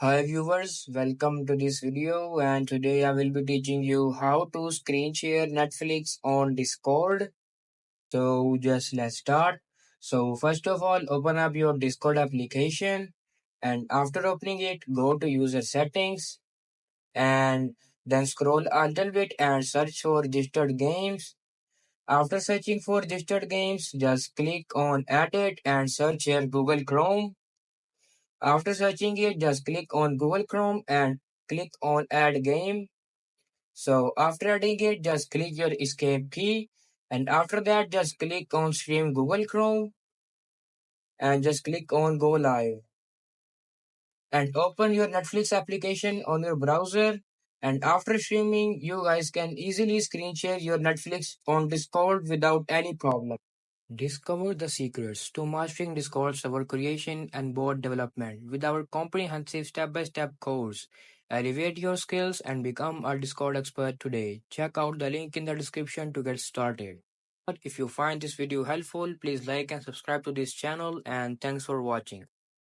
Hi viewers, welcome to this video and today I will be teaching you how to screen share Netflix on Discord. So just let's start. So first of all, open up your Discord application and after opening it, go to user settings and then scroll a little bit and search for registered games. After searching for registered games, just click on edit and search here Google Chrome. After searching it, just click on Google Chrome and click on Add Game. So after adding it, just click your escape key. And after that, just click on Stream Google Chrome and just click on Go Live. And open your Netflix application on your browser. And after streaming, you guys can easily screen share your Netflix on Discord without any problem. Discover the secrets to mastering Discord server creation and bot development with our comprehensive step-by-step course. Elevate your skills and become a Discord expert today. Check out the link in the description to get started. But if you find this video helpful, please like and subscribe to this channel and thanks for watching.